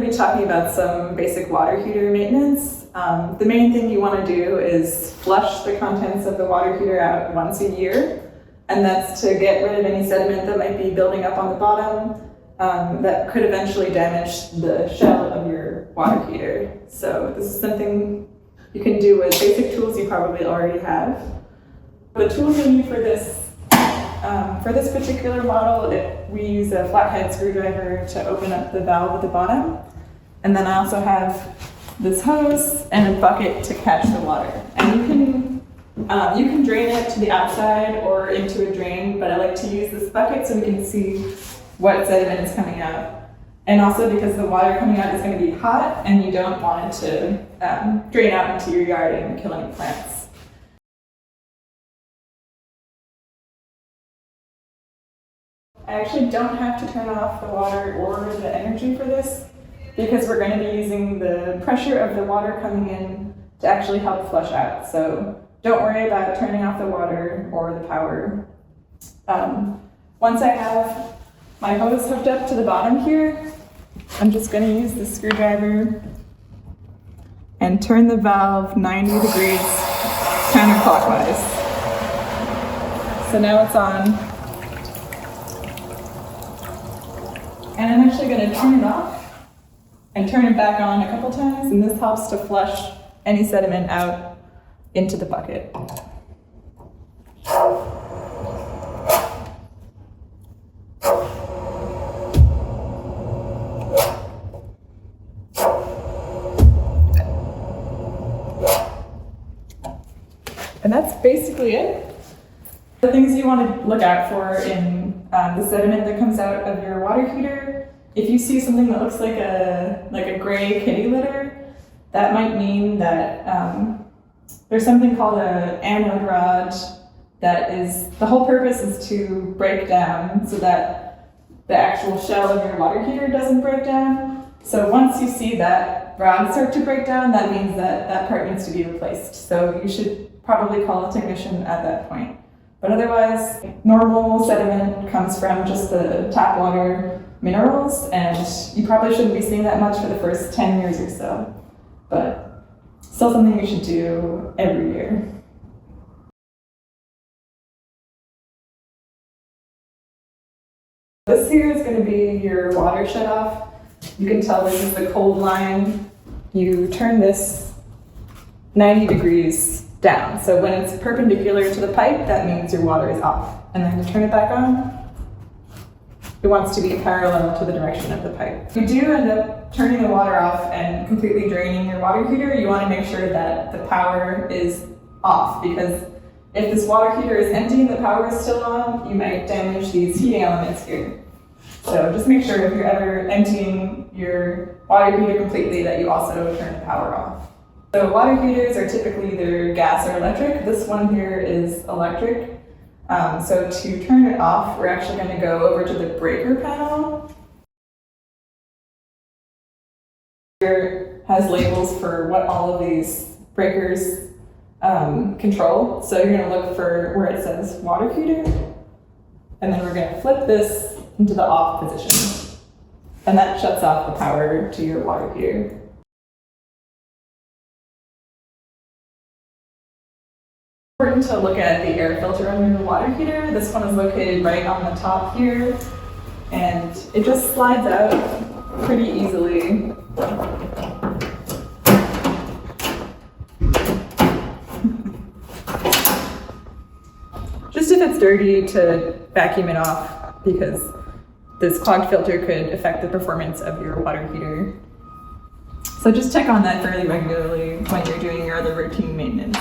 be talking about some basic water heater maintenance. The main thing you want to do is flush the contents of the water heater out once a year, and that's to get rid of any sediment that might be building up on the bottom that could eventually damage the shell of your water heater. So this is something you can do with basic tools you probably already have. The tools we need for this particular model, we use a flathead screwdriver to open up the valve at the bottom. And then I also have this hose and a bucket to catch the water. And you can drain it to the outside or into a drain, but I like to use this bucket so we can see what sediment is coming out. And also because the water coming out is going to be hot and you don't want it to drain out into your yard and kill any plants. I actually don't have to turn off the water or the energy for this because we're going to be using the pressure of the water coming in to actually help flush out. So don't worry about turning off the water or the power. Once I have my hose hooked up to the bottom here, I'm just going to use the screwdriver and turn the valve 90 degrees counterclockwise. So now it's on. And I'm actually going to turn it off and turn it back on a couple times, and this helps to flush any sediment out into the bucket. And that's basically it. The things you want to look out for in the sediment that comes out of your water heater, if you see something that looks like a gray kitty litter, that might mean that there's something called an anode rod that is, the whole purpose is to break down so that the actual shell of your water heater doesn't break down. So once you see that rod start to break down, that means that that part needs to be replaced. So you should probably call a technician at that point. But otherwise, normal sediment comes from just the tap water minerals, and you probably shouldn't be seeing that much for the first 10 years or so. But still something you should do every year. This here is going to be your water shutoff. You can tell this is the cold line. You turn this 90 degrees down. So when it's perpendicular to the pipe, that means your water is off. And then to turn it back on, it wants to be parallel to the direction of the pipe. If you do end up turning the water off and completely draining your water heater, you want to make sure that the power is off, because if this water heater is empty and the power is still on, you might damage these heating elements here. So just make sure if you're ever emptying your water heater completely that you also turn the power off. So water heaters are typically either gas or electric. This one here is electric. So to turn it off, we're actually going to go over to the breaker panel. Here has labels for what all of these breakers control. So you're going to look for where it says water heater, and then we're going to flip this into the off position. And that shuts off the power to your water heater. Important to look at the air filter on your water heater. This one is located right on the top here, and it just slides out pretty easily. Just if it's dirty, to vacuum it off, because this clogged filter could affect the performance of your water heater. So just check on that fairly regularly when you're doing your other routine maintenance.